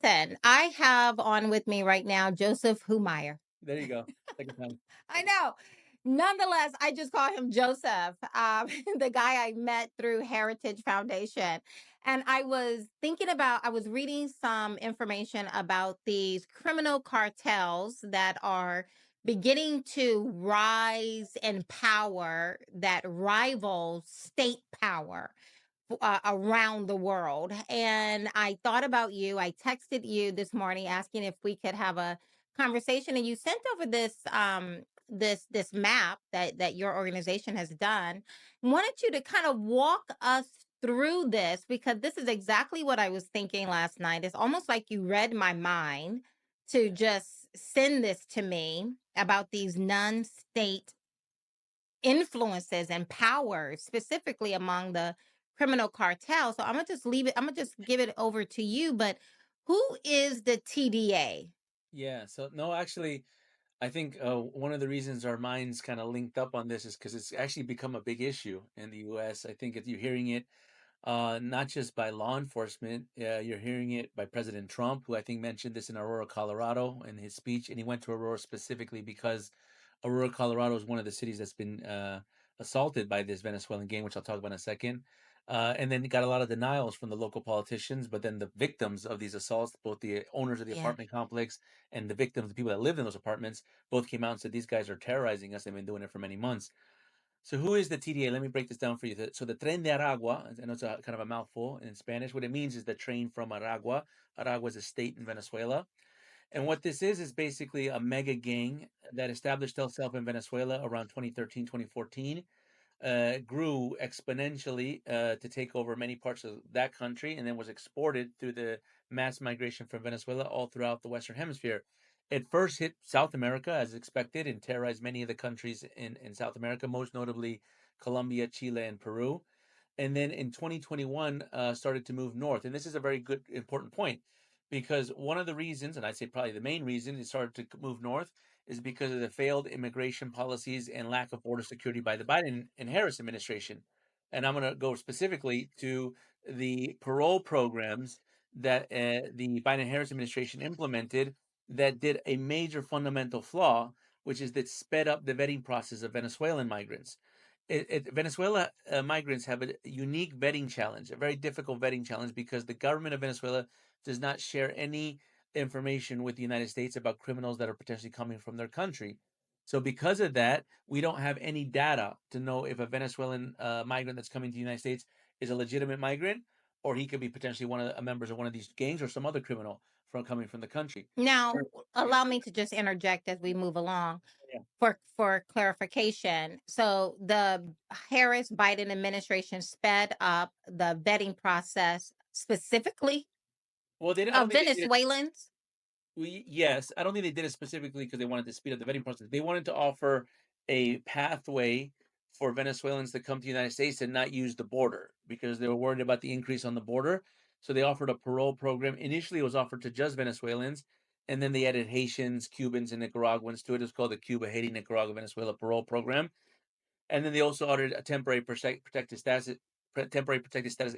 Listen, I have on with me right now Joseph Humeyer. There you go. Second time. I know. Nonetheless, I just call him Joseph, the guy I met through Heritage Foundation. And I was reading some information about these criminal cartels that are beginning to rise in power that rival state power around the world. And I thought about you. I texted you this morning asking if we could have a conversation, and you sent over this map that your organization has done. Wanted you to kind of walk us through this because this is exactly what I was thinking last night. It's almost like you read my mind to just send this to me about these non-state influences and powers, specifically among the criminal cartel. So I'm gonna just leave it. I'm gonna just give it over to you. But who is the TDA? Yeah. So no, actually, I think one of the reasons our minds kind of linked up on this is because it's actually become a big issue in the U.S. I think if you're hearing it, not just by law enforcement, you're hearing it by President Trump, who I think mentioned this in Aurora, Colorado, in his speech, and he went to Aurora specifically because Aurora, Colorado is one of the cities that's been assaulted by this Venezuelan gang, which I'll talk about in a second. And then got a lot of denials from the local politicians, but then the victims of these assaults, both the owners of the Yeah. apartment complex and the victims, the people that lived in those apartments, both came out and said these guys are terrorizing us. They've been doing it for many months. So who is the TDA? Let me break this down for you. So the Tren de Aragua, I know it's a kind of a mouthful in Spanish. What it means is the train from Aragua. Aragua is a state in Venezuela. And what this is basically a mega gang that established itself in Venezuela around 2013, 2014, grew exponentially to take over many parts of that country and then was exported through the mass migration from Venezuela all throughout the Western Hemisphere. It first hit South America as expected and terrorized many of the countries in South America, most notably Colombia, Chile, and Peru. And then in 2021 started to move north. And this is a very good, important point because one of the reasons, and I'd say probably the main reason it started to move north is because of the failed immigration policies and lack of border security by the Biden and Harris administration. And I'm going to go specifically to the parole programs that the Biden Harris administration implemented that did a major fundamental flaw, which is that sped up the vetting process of Venezuelan migrants. Venezuela migrants have a unique vetting challenge, a very difficult vetting challenge because the government of Venezuela does not share any information with the United States about criminals that are potentially coming from their country. So, because of that, we don't have any data to know if a Venezuelan migrant that's coming to the United States is a legitimate migrant, or he could be potentially one of the members of one of these gangs or some other criminal from coming from the country. Now, allow me to just interject as we move along Yeah. for clarification. So the Harris Biden administration sped up the vetting process specifically Well, I don't of think they did it. Venezuelans. Yes, I don't think they did it specifically because they wanted to speed up the vetting process. They wanted to offer a pathway for Venezuelans to come to the United States and not use the border because they were worried about the increase on the border. So they offered a parole program. Initially, it was offered to just Venezuelans, and then they added Haitians, Cubans, and Nicaraguans to it. It's called the Cuba, Haiti, Nicaragua, Venezuela Parole Program. And then they also ordered a temporary protected status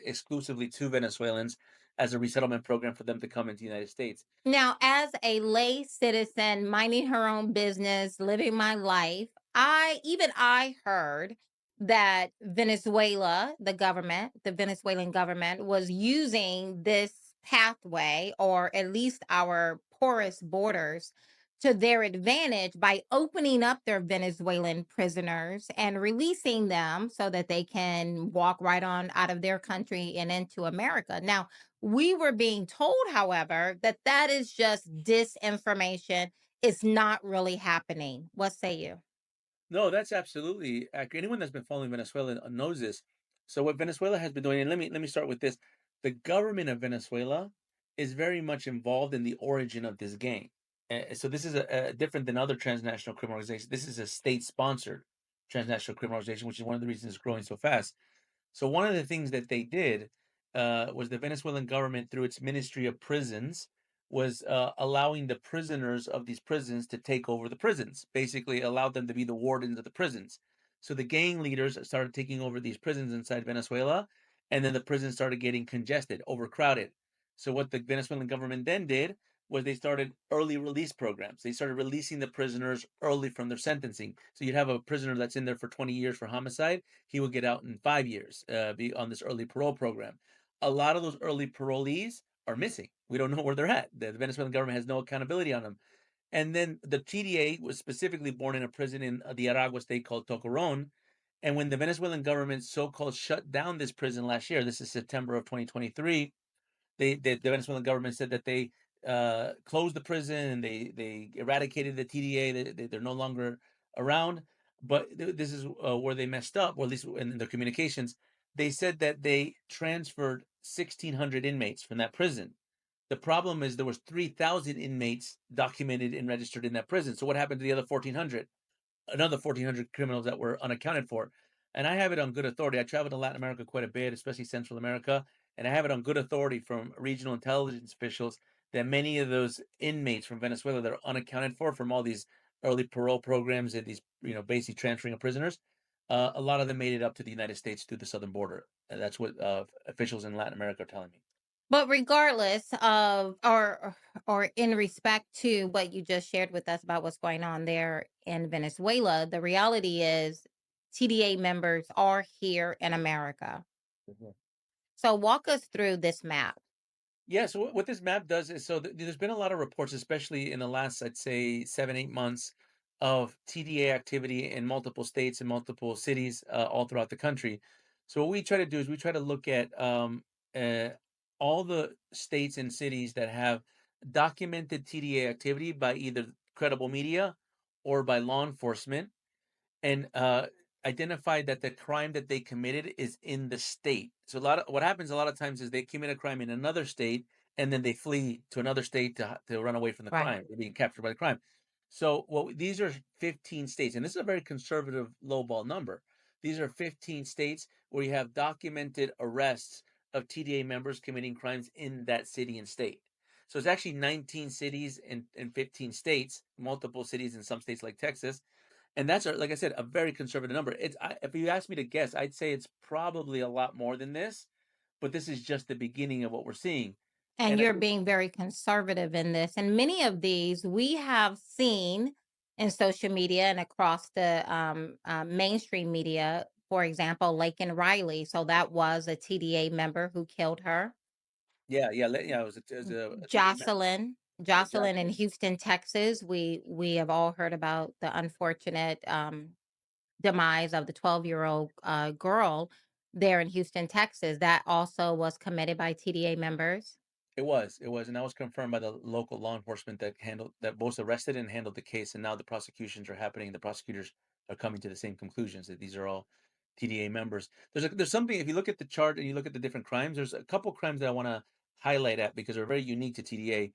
exclusively to Venezuelans as a resettlement program for them to come into the United States. Now, as a lay citizen, minding her own business, living my life, I heard that Venezuela, the Venezuelan government, was using this pathway, or at least our porous borders, to their advantage by opening up their Venezuelan prisoners and releasing them so that they can walk right on out of their country and into America. Now, we were being told, however, that that is just disinformation. It's not really happening. What say you? No, that's absolutely accurate. Anyone that's been following Venezuela knows this. So what Venezuela has been doing, and let me start with this. The government of Venezuela is very much involved in the origin of this gang. So this is a different than other transnational criminal organizations. This is a state-sponsored transnational criminal organization, which is one of the reasons it's growing so fast. So one of the things that they did was the Venezuelan government, through its Ministry of Prisons, was allowing the prisoners of these prisons to take over the prisons. Basically, allowed them to be the wardens of the prisons. So the gang leaders started taking over these prisons inside Venezuela, and then the prisons started getting congested, overcrowded. So what the Venezuelan government then did was they started early release programs. They started releasing the prisoners early from their sentencing. So you'd have a prisoner that's in there for 20 years for homicide. He would get out in 5 years, be on this early parole program. A lot of those early parolees are missing. We don't know where they're at. The Venezuelan government has no accountability on them. And then the TDA was specifically born in a prison in the Aragua state called Tocoron. And when the Venezuelan government so-called shut down this prison last year, this is September of 2023, the Venezuelan government said that they closed the prison and they eradicated the TDA. They're no longer around. But this is where they messed up, or at least in their communications. They said that they transferred 1,600 inmates from that prison. The problem is there was 3,000 inmates documented and registered in that prison. So what happened to the other 1,400? Another 1,400 criminals that were unaccounted for. And I have it on good authority. I traveled to Latin America quite a bit, especially Central America, and I have it on good authority from regional intelligence officials that many of those inmates from Venezuela that are unaccounted for from all these early parole programs and these, basically transferring of prisoners, a lot of them made it up to the United States through the southern border. And that's what officials in Latin America are telling me. But regardless of or in respect to what you just shared with us about what's going on there in Venezuela, the reality is TDA members are here in America. Mhm. So walk us through this map. Yeah, so what this map does is there's been a lot of reports, especially in the last, I'd say, 7, 8 months, of TDA activity in multiple states and multiple cities all throughout the country. So what we try to do is we try to look at uh, all the states and cities that have documented TDA activity by either credible media or by law enforcement, and identified that the crime that they committed is in the state. So what happens a lot of times is they commit a crime in another state and then they flee to another state to run away from the Right. crime. They're being captured by the crime. So these are 15 states, and this is a very conservative lowball number. These are 15 states where you have documented arrests of TDA members committing crimes in that city and state. So it's actually 19 cities and 15 states, multiple cities in some states like Texas, and that's like I said, a very conservative number. If you ask me to guess, I'd say it's probably a lot more than this, but this is just the beginning of what we're seeing. And And I you're think, being very conservative in this. And many of these we have seen in social media and across the mainstream media. For example, Laken Riley. So that was a TDA member who killed her. yeah, yeah, yeah, it was a TDA member. Jocelyn in Jocelyn. Houston, Texas. We have all heard about the unfortunate demise of the 12-year-old girl there in Houston, Texas. That also was committed by TDA members. It was, and that was confirmed by the local law enforcement that both arrested and handled the case, and now the prosecutions are happening. The prosecutors are coming to the same conclusions that these are all TDA members. There's something, if you look at the chart and you look at the different crimes, there's a couple crimes that I want to highlight at because they're very unique to TDA.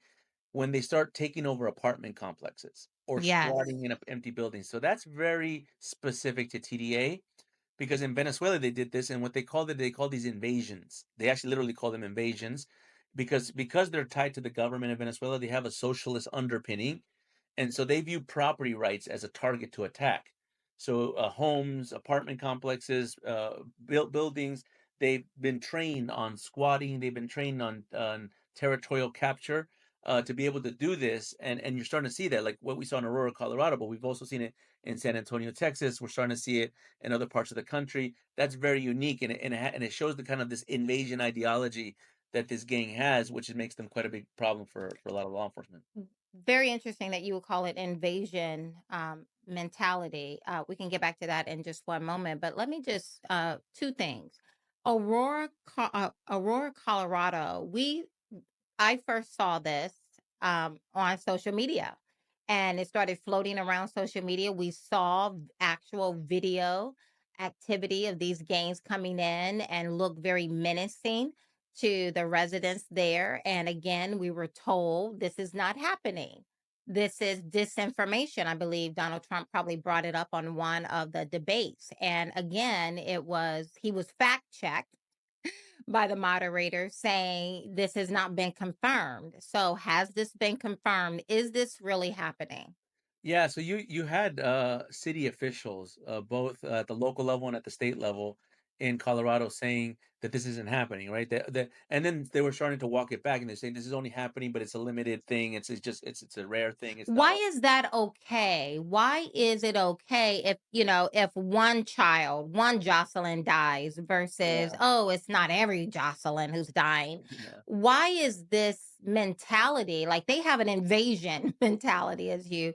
When they start taking over apartment complexes or Yes. squatting in empty buildings. So that's very specific to TDA because in Venezuela they did this, and what they call these invasions. They actually literally call them invasions because they're tied to the government in Venezuela. They have a socialist underpinning, and so they view property rights as a target to attack. So homes, apartment complexes, buildings. They've been trained on squatting. They've been trained on territorial capture to be able to do this, and you're starting to see that, like what we saw in Aurora, Colorado, but we've also seen it in San Antonio, Texas. We're starting to see it in other parts of the country. That's very unique, and it shows the kind of this invasion ideology that this gang has, which makes them quite a big problem for a lot of law enforcement. Very interesting that you would call it invasion mentality. We can get back to that in just one moment, but let me just two things. Aurora, Colorado. I first saw this on social media, and it started floating around social media. We saw actual video activity of these gangs coming in and look very menacing to the residents there. And again, we were told this is not happening. This is disinformation. I believe Donald Trump probably brought it up on one of the debates. And again, he was fact checked by the moderator saying this has not been confirmed. So, has this been confirmed? Is this really happening? Yeah, so you had city officials, both at the local level and at the state level, in Colorado saying that this isn't happening, right? And then they were starting to walk it back, and they're saying this is only happening, but it's a limited thing. It's just it's a rare thing. It's not Why all. is that okay? Why is it okay if, if one child, one Jocelyn dies versus, Yeah, oh, it's not every Jocelyn who's dying? yeah, Why is this mentality like they have an invasion mentality, as you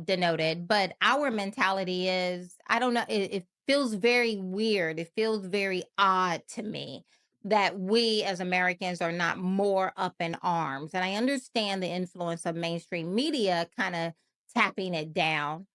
denoted, but our mentality is, I don't know, it feels very weird. It feels very odd to me that we as Americans are not more up in arms. And I understand the influence of mainstream media kind of tapping it down.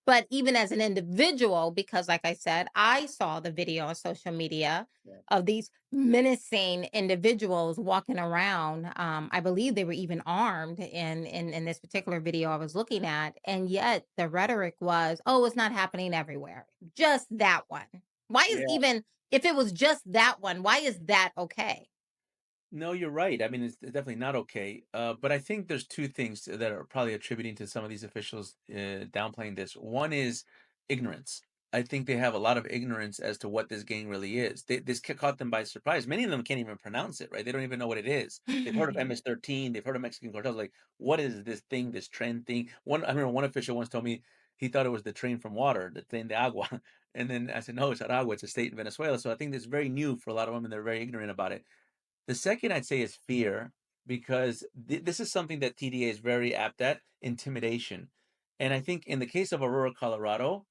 But even as an individual, because like I said, I saw the video on social media yeah. of these menacing individuals walking around. I believe they were even armed in this particular video I was looking at. And yet the rhetoric was, oh, it's not happening everywhere. Just that one. Why is Yeah. even if it was just that one, why is that okay? No, you're right. I mean, it's definitely not okay. But I think there's two things that are probably attributing to some of these officials downplaying this. One is ignorance. I think they have a lot of ignorance as to what this gang really is. This caught them by surprise. Many of them can't even pronounce it, right? They don't even know what it is. They've heard of MS-13. They've heard of Mexican cartels. Like, what is this thing, this Tren thing? I remember one official once told me he thought it was the train from water, the Tren de Agua. And then I said, no, it's Aragua. It's a state in Venezuela. So I think this is very new for a lot of them, and they're very ignorant about it. The second I'd say is fear, because this is something that TDA is very apt at, intimidation. And I think in the case of Aurora, Colorado,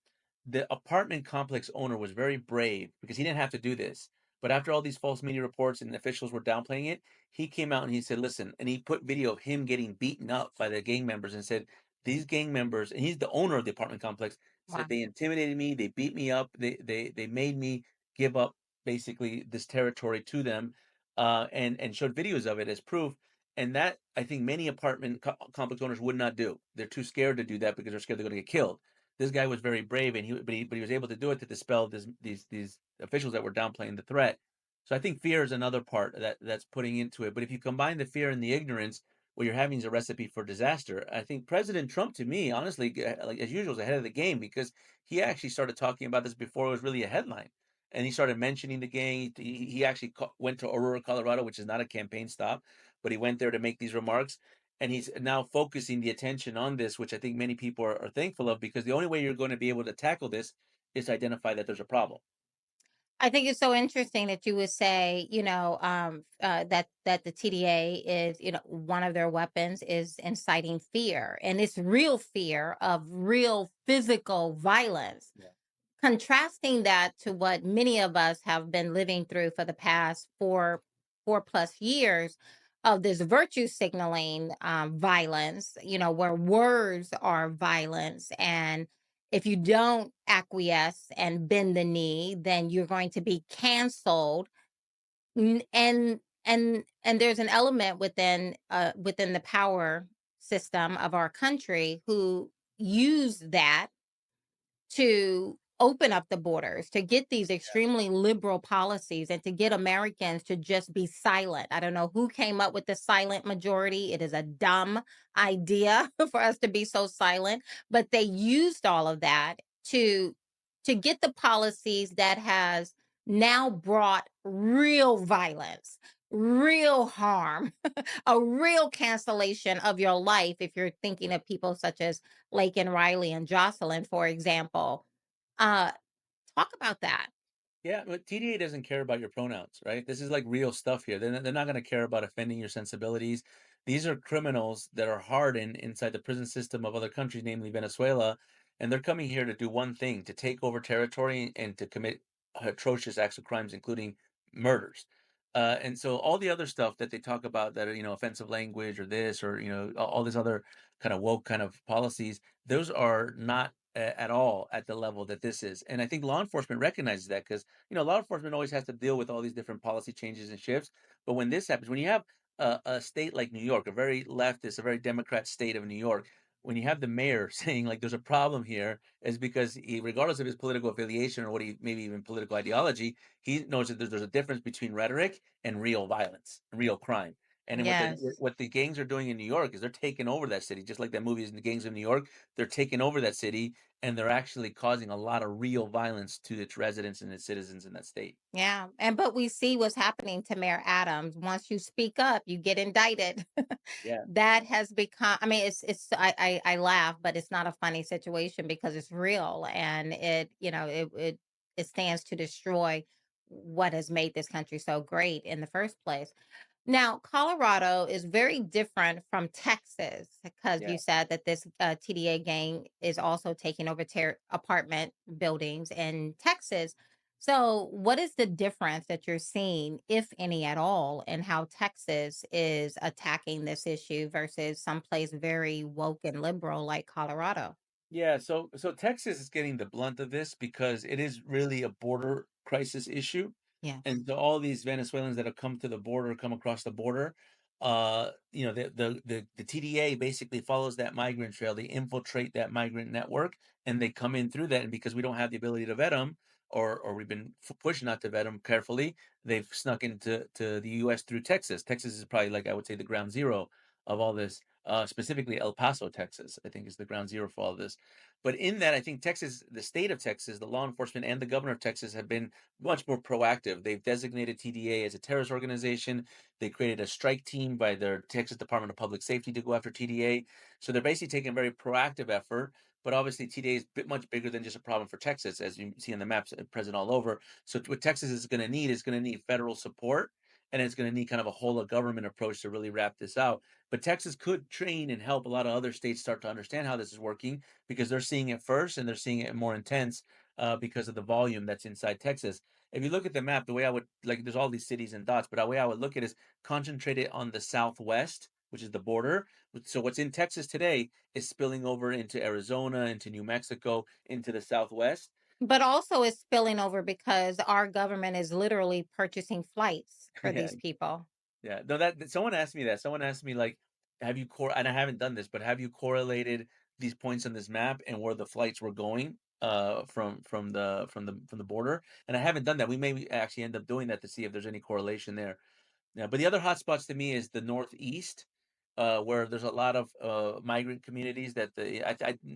the apartment complex owner was very brave because he didn't have to do this. But after all these false media reports and officials were downplaying it, he came out and he said, listen, and he put video of him getting beaten up by the gang members and said, these gang members, and he's the owner of the apartment complex, said Wow. they intimidated me, they beat me up, they made me give up basically this territory to them, and showed videos of it as proof. And that I think many apartment complex owners would not do. They're too scared to do that because they're scared they're going to get killed. This guy was very brave, and he was able to do it to dispel these officials that were downplaying the threat. So I think fear is another part that's putting into it. But if you combine the fear and the ignorance, what you're having is a recipe for disaster. I think President Trump, to me, honestly, like as usual, is ahead of the game because he actually started talking about this before it was really a headline, and he started mentioning the gang. He actually went to Aurora, Colorado, which is not a campaign stop, but he went there to make these remarks. And he's now focusing the attention on this, which I think many people are thankful of, because the only way you're going to be able to tackle this is to identify that there's a problem. I think it's so interesting that you would say, that the TDA is, one of their weapons is inciting fear, and it's real fear of real physical violence. Yeah. Contrasting that to what many of us have been living through for the past four plus years of this virtue signaling violence, where words are violence, and if you don't acquiesce and bend the knee, then you're going to be canceled. And there's an element within the power system of our country who use that to open up the borders, to get these extremely liberal policies, and to get Americans to just be silent. I don't know who came up with the silent majority. It is a dumb idea for us to be so silent, but they used all of that to get the policies that has now brought real violence, real harm, a real cancellation of your life if you're thinking of people such as Lake and Riley and Jocelyn, for example. Uh, Talk about that. Yeah, but TDA doesn't care about your pronouns, right? This is like real stuff here. They're not going to care about offending your sensibilities. These are criminals that are hardened inside the prison system of other countries, namely Venezuela, and they're coming here to do one thing: to take over territory and to commit atrocious acts of crimes, including murders. And so all the other stuff that they talk about that are, offensive language or this or, all these other kind of woke kind of policies, those are not at all at the level that this is. And I think law enforcement recognizes that because, law enforcement always has to deal with all these different policy changes and shifts. But when this happens, when you have a state like New York, a very leftist, a very Democrat state of New York, when you have the mayor saying like there's a problem here, is because he, regardless of his political affiliation or what he maybe even political ideology, he knows that there's a difference between rhetoric and real violence, real crime. And then Yes. what the gangs are doing in New York is they're taking over that city, just like that movie is in the Gangs of New York. They're taking over that city, and they're actually causing a lot of real violence to its residents and its citizens in that state. Yeah, and but we see what's happening to Mayor Adams. Once you speak up, you get indicted. Yeah. That has become, I mean, it's I laugh, but it's not a funny situation because it's real, and it, it stands to destroy what has made this country so great in the first place. Now, Colorado is very different from Texas because Yeah. you said that this TDA gang is also taking over apartment buildings in Texas. So, what is the difference that you're seeing, if any at all, in how Texas is attacking this issue versus someplace very woke and liberal like Colorado? Yeah, so Texas is getting the blunt of this because it is really a border crisis issue. Yes. And so all these Venezuelans that have come to the border, come across the border, the TDA basically follows that migrant trail. They infiltrate that migrant network and they come in through that. And because we don't have the ability to vet them, or we've been pushed not to vet them carefully, they've snuck into the U.S. through Texas. Texas is probably, like, I would say, the ground zero of all this. Specifically, El Paso, Texas, I think, is the ground zero for all this. But in that, I think Texas, the state of Texas, the law enforcement, and the governor of Texas have been much more proactive. They've designated TDA as a terrorist organization. They created a strike team by their Texas Department of Public Safety to go after TDA. So they're basically taking a very proactive effort. But obviously, TDA is much bigger than just a problem for Texas, as you see on the maps present all over. So what Texas is going to need federal support, and it's going to need kind of a whole of government approach to really wrap this out. But Texas could train and help a lot of other states start to understand how this is working because they're seeing it first and they're seeing it more intense because of the volume that's inside Texas. If you look at the map, the way I would, like, there's all these cities and dots, but the way I would look at it is concentrate it on the southwest, which is the border. So what's in Texas today is spilling over into Arizona, into New Mexico, into the southwest. But also it's spilling over because our government is literally purchasing flights for Yeah, these people. yeah. No, someone asked me that. Someone asked me, like, and I haven't done this, but have you correlated these points on this map and where the flights were going from the border? And I haven't done that. We may actually end up doing that to see if there's any correlation there. Yeah, but the other hotspots to me is the Northeast, where there's a lot of migrant communities that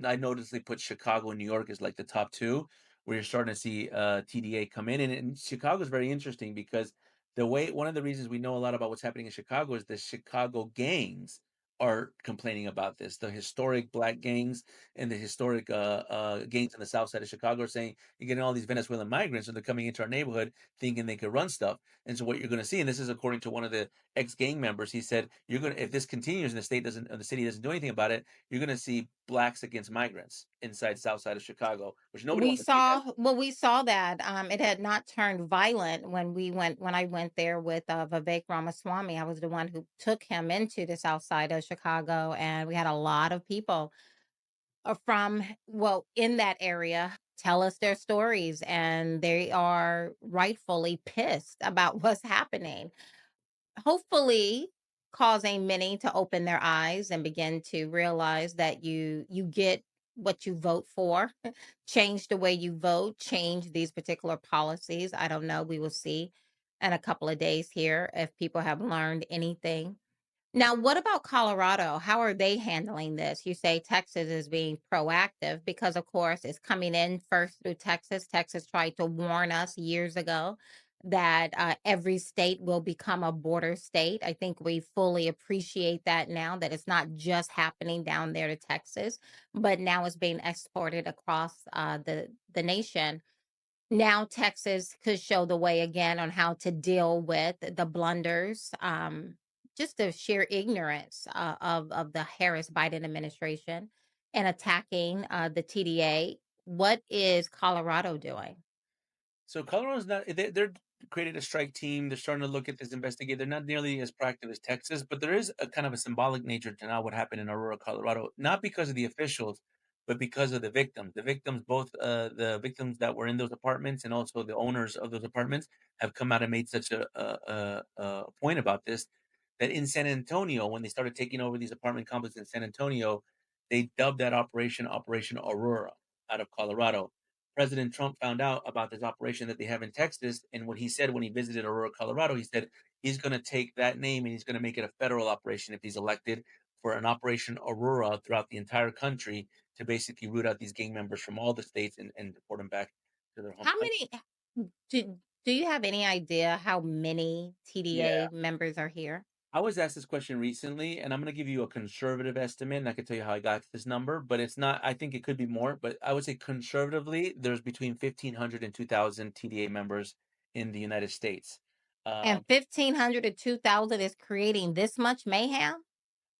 I noticeably put Chicago and New York as like the top two, where you're starting to see TDA come in. And Chicago is very interesting because one of the reasons we know a lot about what's happening in Chicago is the Chicago gangs are complaining about this. The historic black gangs and the historic gangs on the south side of Chicago are saying you're getting all these Venezuelan migrants and they're coming into our neighborhood thinking they could run stuff. And so what you're going to see, and this is according to one of the ex-gang members, he said, if this continues and the city doesn't do anything about it, you're going to see blacks against migrants inside South Side of Chicago, which nobody We wants to see that. saw well, we saw that, it had not turned violent when I went there with, Vivek Ramaswamy. I was the one who took him into the South Side of Chicago, and we had a lot of people, in that area tell us their stories, and they are rightfully pissed about what's happening. Hopefully causing many to open their eyes and begin to realize that you get what you vote for. Change the way you vote, change these particular policies. I don't know, we will see in a couple of days here if people have learned anything. Now, what about Colorado? How are they handling this? You say Texas is being proactive because, of course, it's coming in first through Texas. Texas tried to warn us years ago that every state will become a border state. I think we fully appreciate that now, that it's not just happening down there to Texas, but now it's being exported across the nation. Now Texas could show the way again on how to deal with the blunders, just the sheer ignorance of the Harris Biden administration and attacking the TDA. What is Colorado doing? So Colorado's not they're created a strike team. They're starting to look at this, investigate. They're not nearly as proactive as Texas, but there is a kind of a symbolic nature to now what happened in Aurora, Colorado, not because of the officials, but because of the victims. The victims, both the victims that were in those apartments and also the owners of those apartments, have come out and made such a point about this that in San Antonio, when they started taking over these apartment complexes in San Antonio, they dubbed that Operation Aurora out of Colorado. President Trump found out about this operation that they have in Texas, and what he said when he visited Aurora, Colorado, he said he's going to take that name and he's going to make it a federal operation if he's elected for an Operation Aurora throughout the entire country to basically root out these gang members from all the states and deport them back to their home How country. many do you have any idea how many Yeah. TDA members are here? I was asked this question recently, and I'm going to give you a conservative estimate, and I can tell you how I got to this number, but it's not, I think it could be more, but I would say conservatively, there's between 1,500 and 2,000 TDA members in the United States. And 1,500 to 2,000 is creating this much mayhem?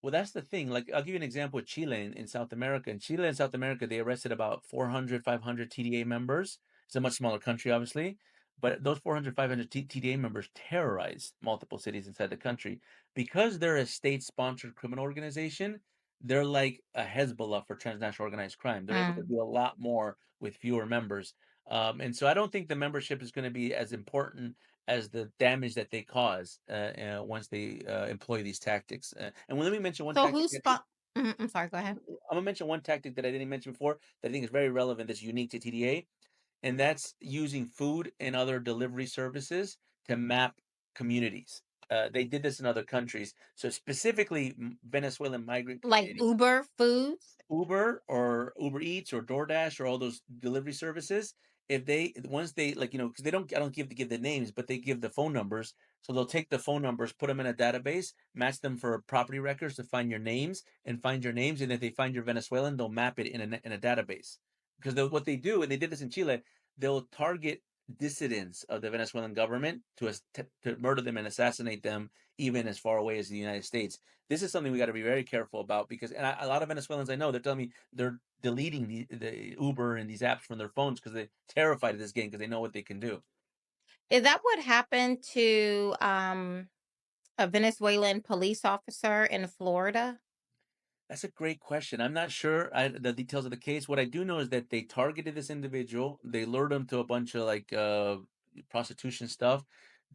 Well, that's the thing. Like, I'll give you an example with Chile in South America. In Chile and South America, they arrested about 400, 500 TDA members. It's a much smaller country, obviously. But those 400, 500 TDA members terrorized multiple cities inside the country. Because they're a state sponsored criminal organization, they're like a Hezbollah for transnational organized crime. They're able to Mm. do a lot more with fewer members. And so I don't think the membership is going to be as important as the damage that they cause once they employ these tactics. And let me mention one So tactic. who's spot I'm sorry, go ahead. I'm gonna mention one tactic that I didn't mention before that I think is very relevant. That's unique to TDA, and that's using food and other delivery services to map communities. They did this in other countries. So specifically, Venezuelan migrant Like communities. Uber Foods? Uber or Uber Eats or DoorDash or all those delivery services, if they once they like, because they don't I don't give the names, but they give the phone numbers. So they'll take the phone numbers, put them in a database, match them for property records to find your names and find your names. And if they find you're Venezuelan, they'll map it in a database. Because what they do, and they did this in Chile, they'll target dissidents of the Venezuelan government to murder them and assassinate them, even as far away as the United States. This is something we got to be very careful about because a lot of Venezuelans I know they're telling me they're deleting the Uber and these apps from their phones because they're terrified of this game because they know what they can do. Is that what happened to a Venezuelan police officer in Florida? That's a great question. I'm not sure the details of the case. What I do know is that they targeted this individual. They lured him to a bunch of like prostitution stuff.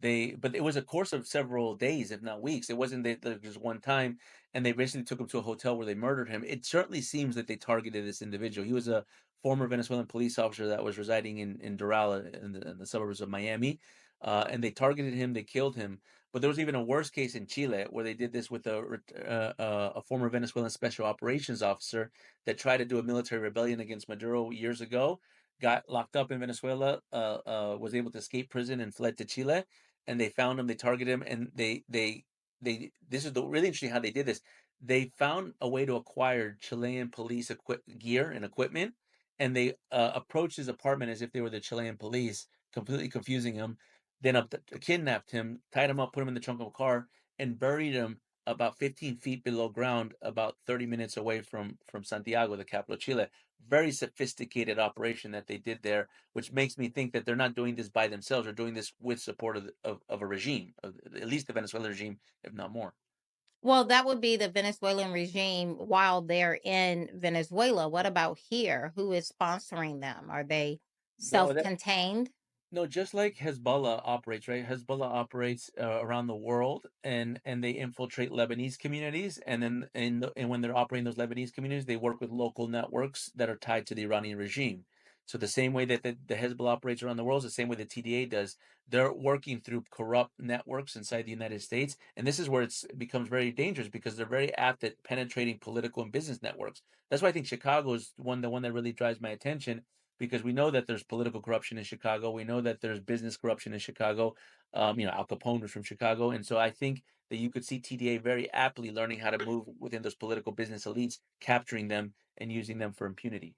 But it was a course of several days, if not weeks. It wasn't that just one time, and they basically took him to a hotel where they murdered him. It certainly seems that they targeted this individual. He was a former Venezuelan police officer that was residing in Doral in the suburbs of Miami, and they targeted him. They killed him. But there was even a worse case in Chile where they did this with a former Venezuelan special operations officer that tried to do a military rebellion against Maduro years ago, got locked up in Venezuela, was able to escape prison and fled to Chile, and they found him, they targeted him, and they this is the really interesting how they did this. They found a way to acquire Chilean police gear and equipment, and they approached his apartment as if they were the Chilean police, completely confusing him, then kidnapped him, tied him up, put him in the trunk of a car, and buried him about 15 feet below ground, about 30 minutes away from Santiago, the capital of Chile. Very sophisticated operation that they did there, which makes me think that they're not doing this by themselves. They're doing this with support of a regime, at least the Venezuelan regime, if not more. Well, that would be the Venezuelan regime while they're in Venezuela. What about here? Who is sponsoring them? Are they No, that self-contained? No, just like Hezbollah operates, right? Hezbollah operates around the world, and they infiltrate Lebanese communities, and then and when they're operating those Lebanese communities, they work with local networks that are tied to the Iranian regime. So the same way that the Hezbollah operates around the world is the same way the TDA does. They're working through corrupt networks inside the United States, and this is where it becomes very dangerous because they're very apt at penetrating political and business networks. That's why I think Chicago is the one that really drives my attention because we know that there's political corruption in Chicago. We know that there's business corruption in Chicago. Al Capone was from Chicago, and so I think that you could see TDA very aptly learning how to move within those political business elites, capturing them and using them for impunity.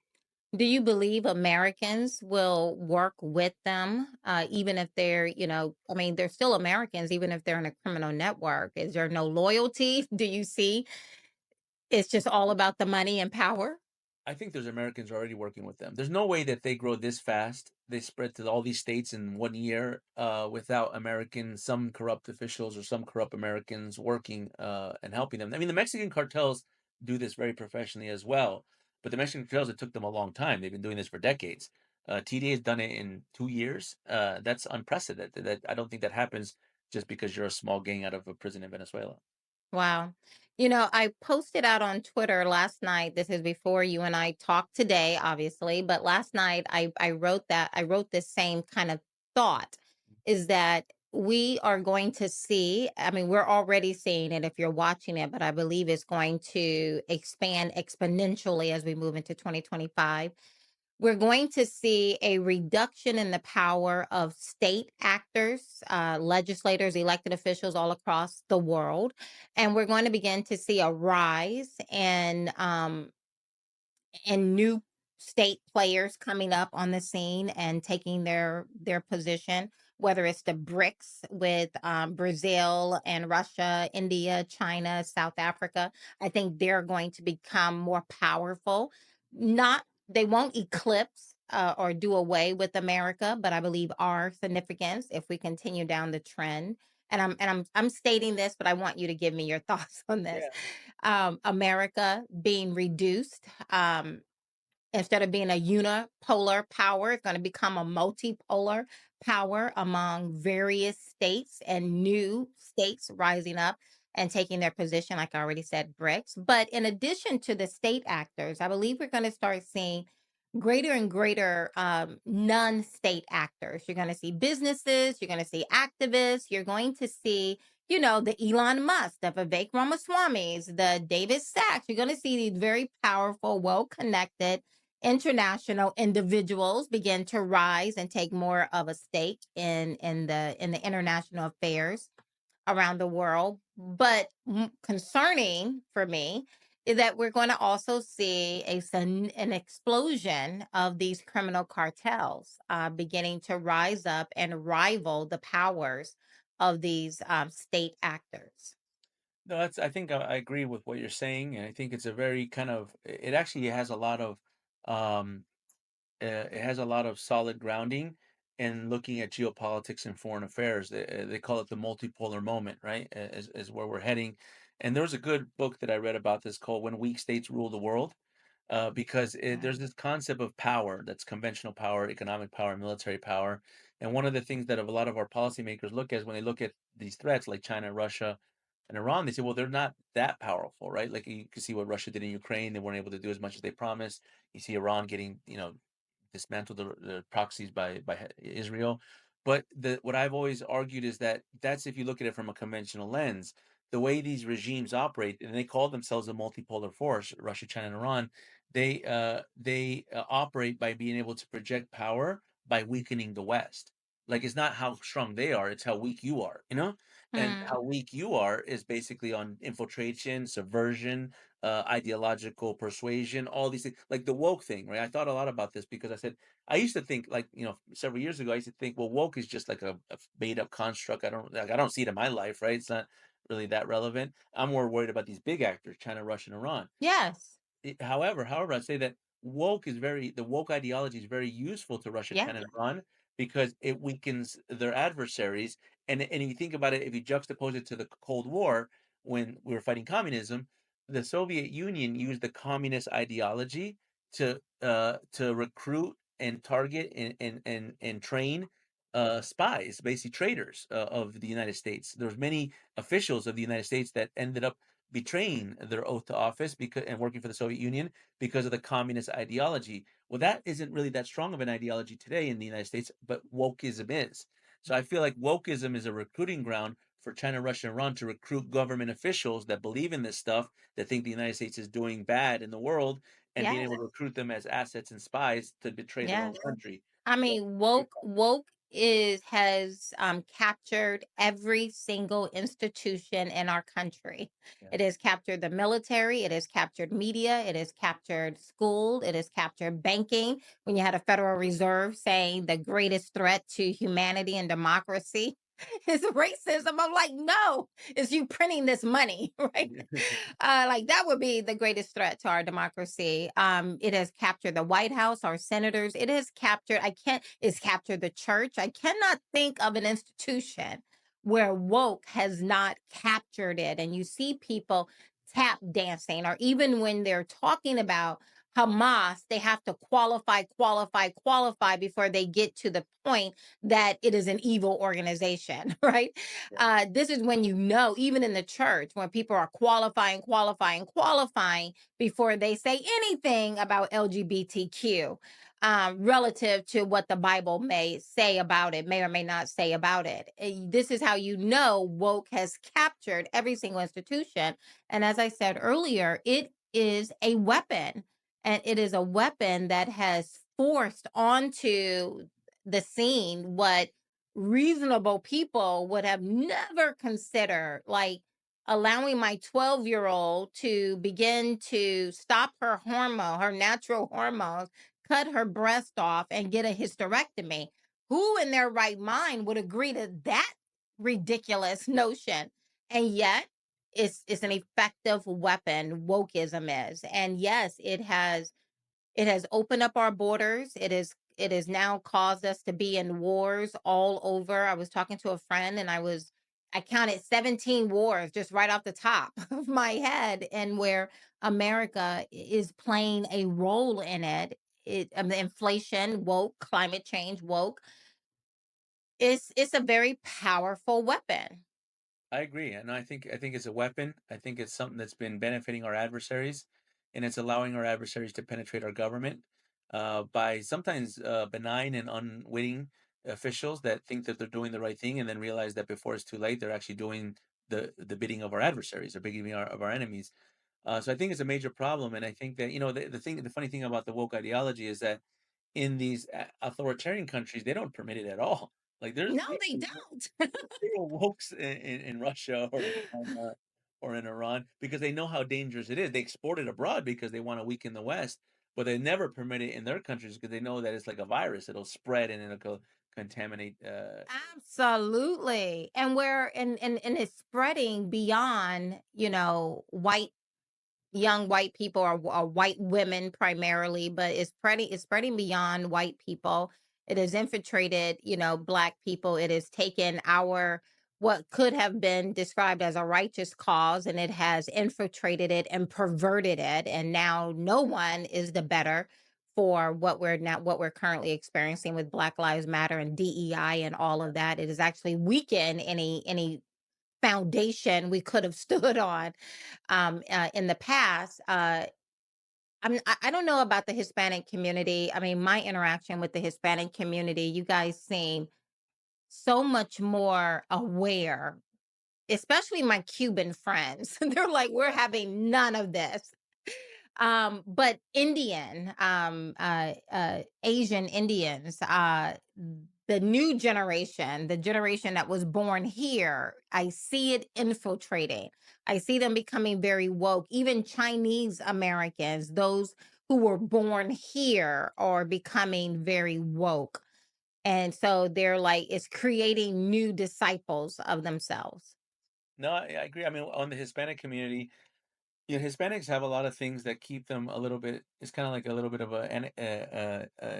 Do you believe Americans will work with them, even if they're, I mean, they're still Americans, even if they're in a criminal network? Is there no loyalty? Do you see it's just all about the money and power? I think there's Americans already working with them. There's no way that they grow this fast. They spread to all these states in 1 year without some corrupt officials or some corrupt Americans working and helping them. I mean, the Mexican cartels do this very professionally as well, but the Mexican cartels, it took them a long time. They've been doing this for decades. TDA has done it in 2 years. That's unprecedented. I don't think that happens just because you're a small gang out of a prison in Venezuela. Wow. I posted out on Twitter last night. This is before you and I talked today, obviously, but last night I wrote that I wrote this same kind of thought is that we are going to see, I mean, we're already seeing it if you're watching it, but I believe it's going to expand exponentially as we move into 2025. We're going to see a reduction in the power of state actors, legislators, elected officials all across the world. And we're going to begin to see a rise and new state players coming up on the scene and taking their position, whether it's the BRICS with Brazil and Russia, India, China, South Africa. I think they're going to become more powerful. Not They won't eclipse or do away with America, but I believe our significance if we continue down the trend. And I'm stating this, but I want you to give me your thoughts on this. Yeah. America being reduced, instead of being a unipolar power, it's going to become a multipolar power among various states and new states rising up and taking their position, like I already said, BRICS. But in addition to the state actors, I believe we're going to start seeing greater and greater non-state actors. You're going to see businesses, you're going to see activists, you're going to see, the Elon Musk, the Vivek Ramaswamy's, the David Sachs. You're going to see these very powerful, well-connected international individuals begin to rise and take more of a stake in the international affairs around the world. But concerning for me is that we're going to also see an explosion of these criminal cartels beginning to rise up and rival the powers of these state actors. No, I think I agree with what you're saying, and I think it's a very kind of it actually has a lot of um it has a lot of solid grounding in looking at geopolitics and foreign affairs. They call it the multipolar moment, right? Is where we're heading. And there was a good book that I read about this called "When Weak States Rule the World," because there's Right. this concept of power that's conventional power, economic power, military power. And one of the things that a lot of our policymakers look at is when they look at these threats like China, Russia, and Iran, they say, well, they're not that powerful, right? Like you can see what Russia did in Ukraine; they weren't able to do as much as they promised. You see Iran getting, dismantle the proxies by Israel. But what I've always argued is that that's if you look at it from a conventional lens, the way these regimes operate, and they call themselves a multipolar force, Russia, China, and Iran, they operate by being able to project power by weakening the West. Like it's not how strong they are; it's how weak you are. And Hmm. how weak you are is basically on infiltration, subversion, ideological persuasion, all these things, like the woke thing, right? I thought a lot about this because I said I used to think, like, several years ago, I used to think, well, woke is just like a made up construct. I don't see it in my life, right? It's not really that relevant. I'm more worried about these big actors, China, Russia, and Iran. Yes. However, I'd say that the woke ideology is very useful to Russia, Yeah. China, and Iran because it weakens their adversaries. And you think about it, if you juxtapose it to the Cold War when we were fighting communism, the Soviet Union used the communist ideology to recruit and target and train spies, basically traitors of the United States. There's many officials of the United States that ended up betraying their oath to office because and working for the Soviet Union because of the communist ideology. Well, that isn't really that strong of an ideology today in the United States, but wokeism is. So I feel like wokeism is a recruiting ground for China, Russia, and Iran to recruit government officials that believe in this stuff, that think the United States is doing bad in the world, and being able Yes. to recruit them as assets and spies to betray their own Yes. country. I So, mean, woke is has captured every single institution in our country. yeah. It has captured the military, it has captured media, it has captured school, it has captured banking. When you had a Federal Reserve saying the greatest threat to humanity and democracy is racism, I'm like, no, it's you printing this money, right? Like that would be the greatest threat to our democracy. It has captured the White House, our senators. It has captured, it's captured the church. I cannot think of an institution where woke has not captured it. And you see people tap dancing, or even when they're talking about Hamas, they have to qualify before they get to the point that it is an evil organization, right? Yeah. This is when you know, even in the church, when people are qualifying before they say anything about LGBTQ, relative to what the Bible may say about it, may or may not say about it. This is how you know woke has captured every single institution. And as I said earlier, it is a weapon, and it is a weapon that has forced onto the scene what reasonable people would have never considered, like allowing my 12-year-old to begin to stop her natural hormones, cut her breast off, and get a hysterectomy. Who in their right mind would agree to that ridiculous notion? And yet it's an effective weapon, wokeism is. And yes, it has opened up our borders. It has now caused us to be in wars all over. I was talking to a friend, and I counted 17 wars just right off the top of my head, and where America is playing a role in it. The inflation woke, climate change woke. It's a very powerful weapon. I agree, and I think it's a weapon. I think it's something that's been benefiting our adversaries, and it's allowing our adversaries to penetrate our government by sometimes benign and unwitting officials that think that they're doing the right thing, and then realize that before it's too late, they're actually doing the bidding of our adversaries, they're bidding of our enemies. So I think it's a major problem, and I think that the funny thing about the woke ideology is that in these authoritarian countries, they don't permit it at all. Like there's No, they don't. they are wokes in Russia or in China or in Iran because they know how dangerous it is. They export it abroad because they want to weaken the West, but they never permit it in their countries because they know that it's like a virus. It'll spread and it'll contaminate. Absolutely. And where and it's spreading beyond, white young white people, or white women primarily, but it's spreading beyond white people. It has infiltrated, black people. It has taken our what could have been described as a righteous cause, and it has infiltrated it and perverted it. And now no one is the better for what we're currently experiencing with Black Lives Matter and DEI and all of that. It has actually weakened any foundation we could have stood on, in the past. I don't know about the Hispanic community. I mean, my interaction with the Hispanic community, you guys seem so much more aware, especially my Cuban friends. They're like, we're having none of this. But Asian Indians, the new generation, the generation that was born here, I see it infiltrating. I see them becoming very woke. Even Chinese Americans, those who were born here, are becoming very woke. And so they're like, it's creating new disciples of themselves. No, I agree. I mean, on the Hispanic community, Hispanics have a lot of things that keep them a little bit. It's kind of like a little bit of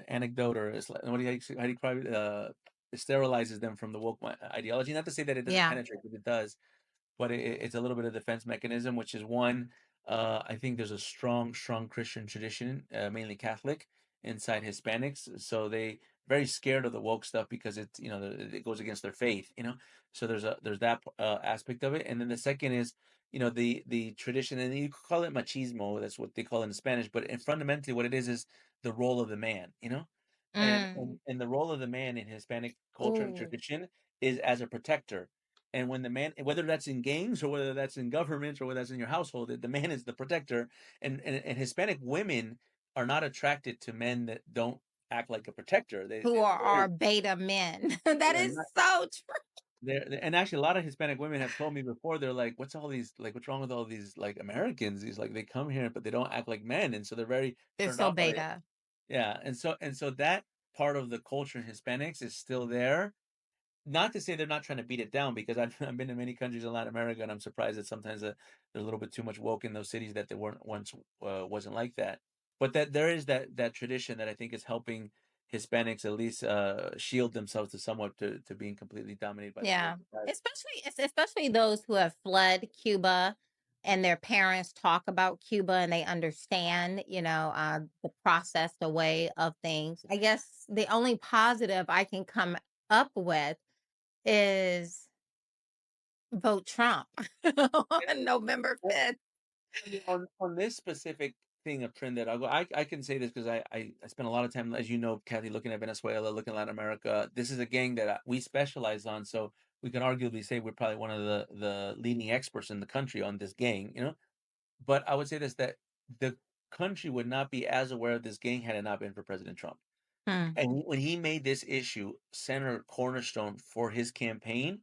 anecdote, or it's like, how do you call it? It sterilizes them from the woke ideology. Not to say that it doesn't Yeah. penetrate, but it does. But it's a little bit of defense mechanism, which is one. I think there's a strong Christian tradition, mainly Catholic, inside Hispanics. So they very scared of the woke stuff because it's it goes against their faith. So there's that aspect of it, and then the second is the tradition, and you could call it machismo. That's what they call it in Spanish, but fundamentally what it is the role of the man. And, Mm. and the role of the man in Hispanic culture and Ooh. tradition is as a protector. And when the man, whether that's in gangs or whether that's in government or whether that's in your household, the man is the protector. And Hispanic women are not attracted to men that don't act like a protector. Who are our beta men. That They're is not. so true. And actually, a lot of Hispanic women have told me before. They're like, "What's all these? Like, what's wrong with all these like Americans? These like they come here, but they don't act like men, and so they're very They're turned so off by it." beta. Yeah, and so that part of the culture in Hispanics is still there. Not to say they're not trying to beat it down, because I've been to many countries in Latin America, and I'm surprised that sometimes they're a little bit too much woke in those cities that they weren't once wasn't like that. But that there is that tradition that I think is helping Hispanics at least shield themselves to somewhat to being completely dominated by the Yeah. woke side. Especially those who have fled Cuba. and their parents talk about Cuba and they understand, the process, the way of things. I guess the only positive I can come up with is vote Trump on November 5th. I mean, on this specific thing of trend that I can say this because I spent a lot of time, as you know, Kathy, looking at Venezuela, looking at Latin America. This is a gang that we specialize on, so we can arguably say we're probably one of the leading experts in the country on this gang, you know. But I would say this, that the country would not be as aware of this gang had it not been for President Trump. Hmm. And when he made this issue center cornerstone for his campaign,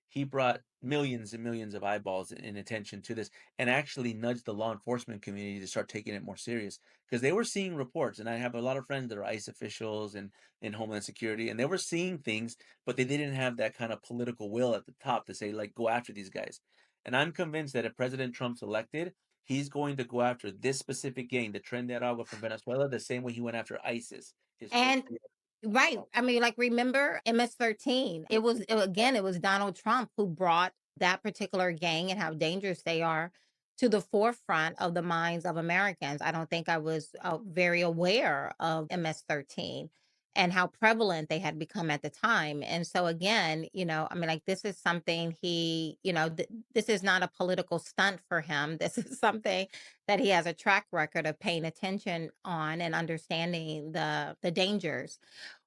he brought millions and millions of eyeballs and attention to this, and actually nudged the law enforcement community to start taking it more serious because they were seeing reports. And I have a lot of friends that are ICE officials and in Homeland Security, and they were seeing things, but they didn't have that kind of political will at the top to say, like, go after these guys. And I'm convinced that if President Trump's elected, he's going to go after this specific gang, the Tren de Aragua from Venezuela, the same way he went after ISIS his first And year. right. I mean, like, remember MS-13? It was Donald Trump who brought that particular gang and how dangerous they are to the forefront of the minds of Americans. I don't think I was very aware of MS-13 and how prevalent they had become at the time. And so, again, I mean, like, this is something this is not a political stunt for him. This is something that he has a track record of paying attention on and understanding the dangers.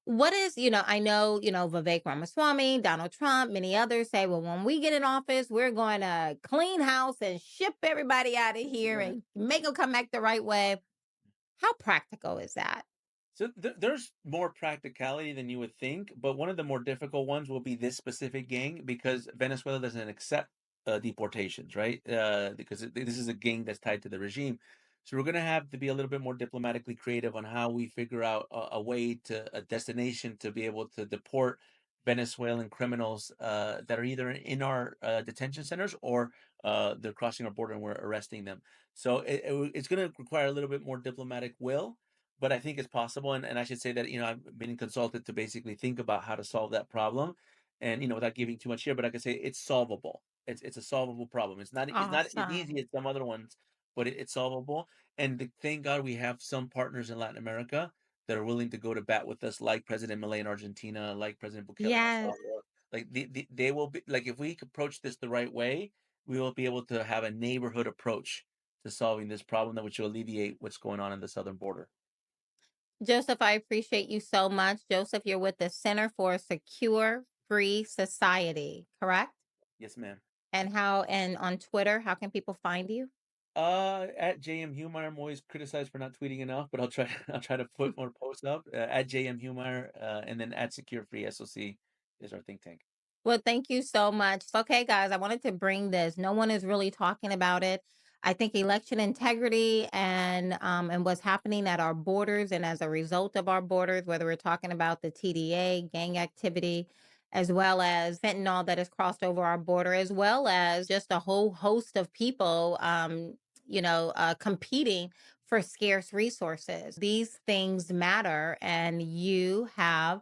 What is, I know, Vivek Ramaswamy, Donald Trump, many others say, well, when we get in office, we're going to clean house and ship everybody out of here Yeah. and make them come back the right way. How practical is that? So there's more practicality than you would think, but one of the more difficult ones will be this specific gang because Venezuela doesn't accept deportations, right? Because this is a gang that's tied to the regime. So we're going to have to be a little bit more diplomatically creative on how we figure out a way to a destination to be able to deport Venezuelan criminals that are either in our detention centers or they're crossing our border and we're arresting them. So it's going to require a little bit more diplomatic will, but I think it's possible. And I should say that, I've been consulted to basically think about how to solve that problem. And, without giving too much here, but I can say it's solvable. It's a solvable problem. It's not as easy Awesome. as some other ones, but it's solvable. And thank God we have some partners in Latin America that are willing to go to bat with us, like President Milei in Argentina, like President Bukele in El Yes. Salvador. Like they will be like, if we approach this the right way, we will be able to have a neighborhood approach to solving this problem that which will alleviate what's going on in the southern border. Joseph, I appreciate you so much. Joseph, you're with the Center for a Secure Free Society, correct? Yes, ma'am. And on Twitter, how can people find you? At JM Humeyer, I'm always criticized for not tweeting enough, but I'll try. I'll try to put more posts up. At JM Humeyer, and then at Secure Free SOC is our think tank. Well, thank you so much. Okay, guys, I wanted to bring this. No one is really talking about it. I think election integrity and what's happening at our borders and as a result of our borders, whether we're talking about the TDA, gang activity, as well as fentanyl that has crossed over our border, as well as just a whole host of people, competing for scarce resources. These things matter, and you have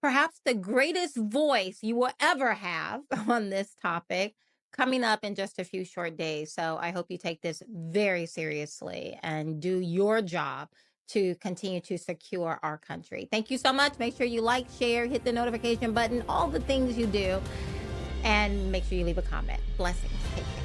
perhaps the greatest voice you will ever have on this topic coming up in just a few short days. So I hope you take this very seriously and do your job to continue to secure our country. Thank you so much. Make sure you like, share, hit the notification button, all the things you do, and make sure you leave a comment. Blessings. Take care.